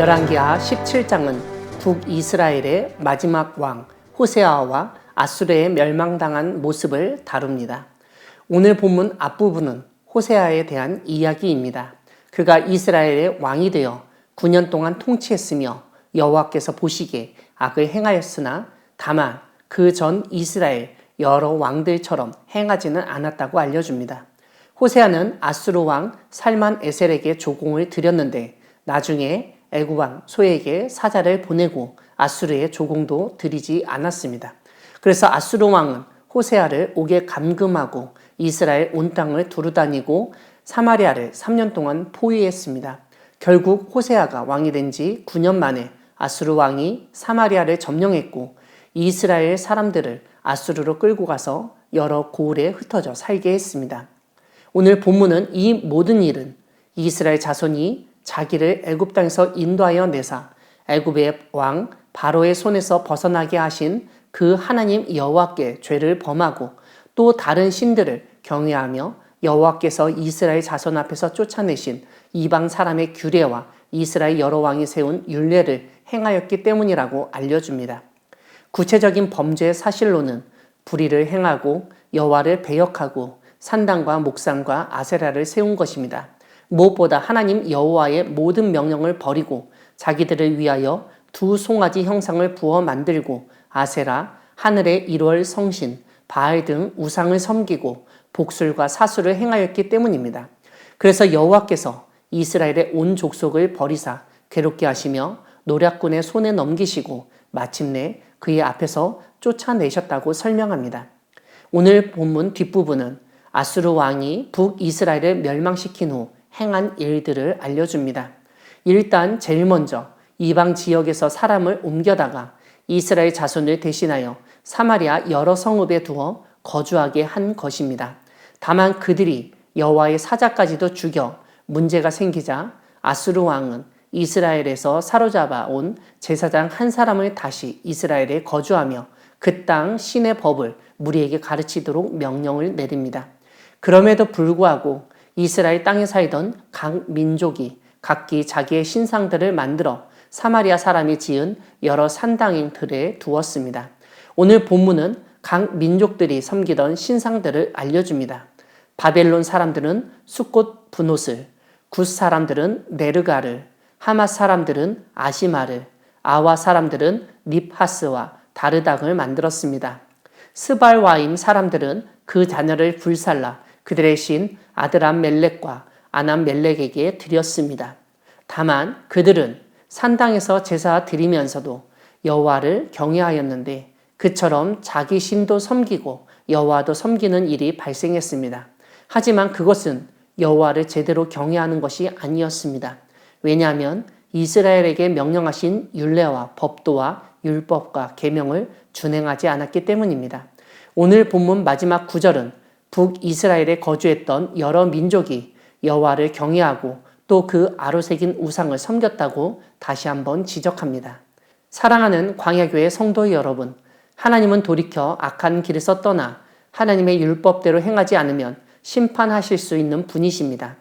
열왕기하 17장은 북이스라엘의 마지막 왕 호세아와 아수르에 멸망당한 모습을 다룹니다. 오늘 본문 앞부분은 호세아에 대한 이야기입니다. 그가 이스라엘의 왕이 되어 9년 동안 통치했으며 여호와께서 보시기에 악을 행하였으나 다만 그 전 이스라엘 여러 왕들처럼 행하지는 않았다고 알려줍니다. 호세아는 아수르 왕 살만 에셀에게 조공을 드렸는데 나중에 애굽 왕 소에게 사자를 보내고 아수르에 조공도 드리지 않았습니다. 그래서 아수르 왕은 호세아를 옥에 감금하고 이스라엘 온 땅을 두루다니고 사마리아를 3년 동안 포위했습니다. 결국 호세아가 왕이 된 지 9년 만에 아수르 왕이 사마리아를 점령했고 이스라엘 사람들을 아수르로 끌고 가서 여러 고을에 흩어져 살게 했습니다. 오늘 본문은 이 모든 일은 이스라엘 자손이 자기를 애굽 땅에서 인도하여 내사 애굽의 왕 바로의 손에서 벗어나게 하신 그 하나님 여호와께 죄를 범하고 또 다른 신들을 경외하며 여호와께서 이스라엘 자손 앞에서 쫓아내신 이방 사람의 규례와 이스라엘 여러 왕이 세운 율례를 행하였기 때문이라고 알려줍니다. 구체적인 범죄의 사실로는 불의를 행하고 여호와를 배역하고 산당과 목상과 아세라를 세운 것입니다. 무엇보다 하나님 여호와의 모든 명령을 버리고 자기들을 위하여 두 송아지 형상을 부어 만들고 아세라, 하늘의 1월 성신, 바알 등 우상을 섬기고 복술과 사수를 행하였기 때문입니다. 그래서 여호와께서 이스라엘의 온 족속을 버리사 괴롭게 하시며 노략군의 손에 넘기시고 마침내 그의 앞에서 쫓아내셨다고 설명합니다. 오늘 본문 뒷부분은 아수르 왕이 북이스라엘을 멸망시킨 후 행한 일들을 알려줍니다. 일단 제일 먼저 이방 지역에서 사람을 옮겨다가 이스라엘 자손을 대신하여 사마리아 여러 성읍에 두어 거주하게 한 것입니다. 다만 그들이 여호와의 사자까지도 죽여 문제가 생기자 아수르 왕은 이스라엘에서 사로잡아 온 제사장 한 사람을 다시 이스라엘에 거주하며 그 땅 신의 법을 무리에게 가르치도록 명령을 내립니다. 그럼에도 불구하고 이스라엘 땅에 살던 각 민족이 각기 자기의 신상들을 만들어 사마리아 사람이 지은 여러 산당들에 두었습니다. 오늘 본문은 각 민족들이 섬기던 신상들을 알려줍니다. 바벨론 사람들은 숫꽃 분옷을, 굿 사람들은 네르가를, 하맛 사람들은 아시마를, 아와 사람들은 닙하스와 다르당을 만들었습니다. 스발와임 사람들은 그 자녀를 불살라 그들의 신 아드람멜렉과 아남멜렉에게 드렸습니다. 다만 그들은 산당에서 제사 드리면서도 여호와를 경외하였는데 그처럼 자기 신도 섬기고 여호와도 섬기는 일이 발생했습니다. 하지만 그것은 여호와를 제대로 경외하는 것이 아니었습니다. 왜냐하면 이스라엘에게 명령하신 율례와 법도와 율법과 계명을 준행하지 않았기 때문입니다. 오늘 본문 마지막 구절은 북이스라엘에 거주했던 여러 민족이 여호와를 경외하고 또 그 아로새긴 우상을 섬겼다고 다시 한번 지적합니다. 사랑하는 광야교회 성도 여러분, 하나님은 돌이켜 악한 길에서 떠나 하나님의 율법대로 행하지 않으면 심판하실 수 있는 분이십니다.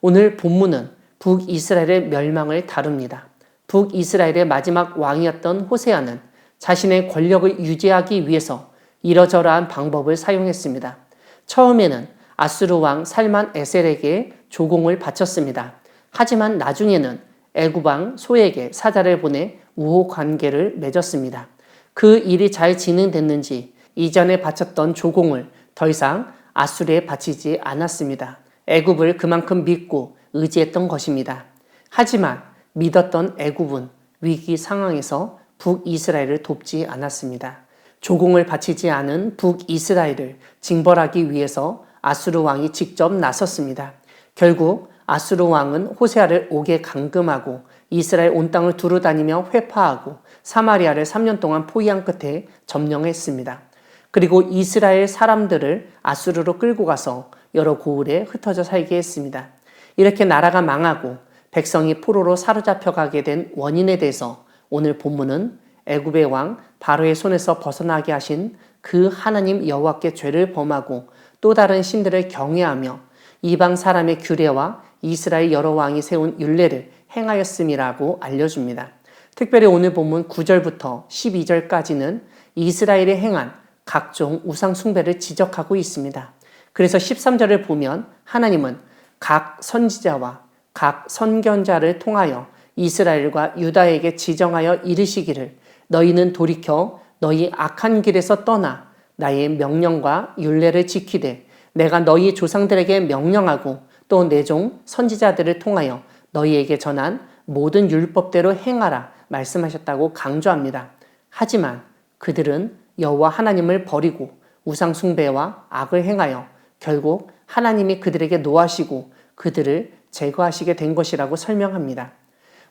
오늘 본문은 북이스라엘의 멸망을 다룹니다. 북이스라엘의 마지막 왕이었던 호세아는 자신의 권력을 유지하기 위해서 이러저러한 방법을 사용했습니다. 처음에는 아수르 왕 살만 에셀에게 조공을 바쳤습니다. 하지만 나중에는 애굽 왕 소에게 사자를 보내 우호 관계를 맺었습니다. 그 일이 잘 진행됐는지 이전에 바쳤던 조공을 더 이상 아수르에 바치지 않았습니다. 애굽을 그만큼 믿고 의지했던 것입니다. 하지만 믿었던 애굽은 위기 상황에서 북이스라엘을 돕지 않았습니다. 조공을 바치지 않은 북이스라엘을 징벌하기 위해서 아수르 왕이 직접 나섰습니다. 결국 아수르 왕은 호세아를 옥에 감금하고 이스라엘 온 땅을 두루다니며 회파하고 사마리아를 3년 동안 포위한 끝에 점령했습니다. 그리고 이스라엘 사람들을 아수르로 끌고 가서 여러 고을에 흩어져 살게 했습니다. 이렇게 나라가 망하고 백성이 포로로 사로잡혀가게 된 원인에 대해서 오늘 본문은 애굽의 왕 바로의 손에서 벗어나게 하신 그 하나님 여호와께 죄를 범하고 또 다른 신들을 경외하며 이방 사람의 규례와 이스라엘 여러 왕이 세운 율례를 행하였음이라고 알려줍니다. 특별히 오늘 본문 9절부터 12절까지는 이스라엘이 행한 각종 우상 숭배를 지적하고 있습니다. 그래서 13절을 보면 하나님은 각 선지자와 각 선견자를 통하여 이스라엘과 유다에게 지정하여 이르시기를 너희는 돌이켜 너희 악한 길에서 떠나 나의 명령과 율례를 지키되 내가 너희 조상들에게 명령하고 또 내 종 선지자들을 통하여 너희에게 전한 모든 율법대로 행하라 말씀하셨다고 강조합니다. 하지만 그들은 여호와 하나님을 버리고 우상 숭배와 악을 행하여 결국 하나님이 그들에게 노하시고 그들을 제거하시게 된 것이라고 설명합니다.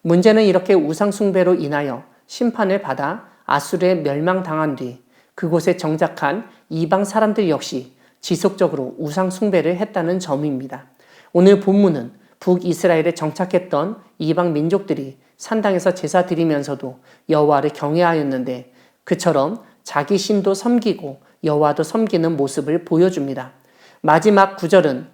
문제는 이렇게 우상 숭배로 인하여 심판을 받아 아수르에 멸망당한 뒤 그곳에 정착한 이방 사람들 역시 지속적으로 우상 숭배를 했다는 점입니다. 오늘 본문은 북이스라엘에 정착했던 이방 민족들이 산당에서 제사 드리면서도 여호와를 경외하였는데 그처럼 자기 신도 섬기고 여호와도 섬기는 모습을 보여줍니다. 마지막 구절은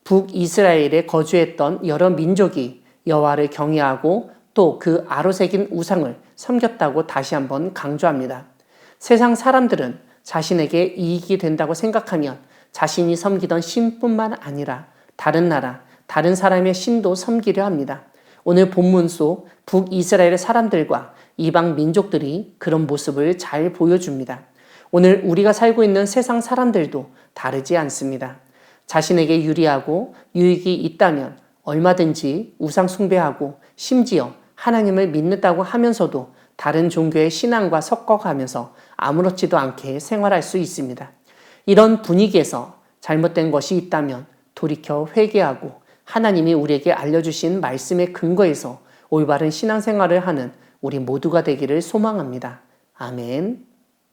북이스라엘에 거주했던 여러 민족이 여호와를 경외하고 또 그 아로새긴 우상을 섬겼다고 다시 한번 강조합니다. 세상 사람들은 자신에게 이익이 된다고 생각하면 자신이 섬기던 신뿐만 아니라 다른 나라, 다른 사람의 신도 섬기려 합니다. 오늘 본문 속 북이스라엘의 사람들과 이방 민족들이 그런 모습을 잘 보여줍니다. 오늘 우리가 살고 있는 세상 사람들도 다르지 않습니다. 자신에게 유리하고 유익이 있다면 얼마든지 우상 숭배하고 심지어 하나님을 믿는다고 하면서도 다른 종교의 신앙과 섞어가면서 아무렇지도 않게 생활할 수 있습니다. 이런 분위기에서 잘못된 것이 있다면 돌이켜 회개하고 하나님이 우리에게 알려주신 말씀의 근거에서 올바른 신앙생활을 하는 우리 모두가 되기를 소망합니다. 아멘.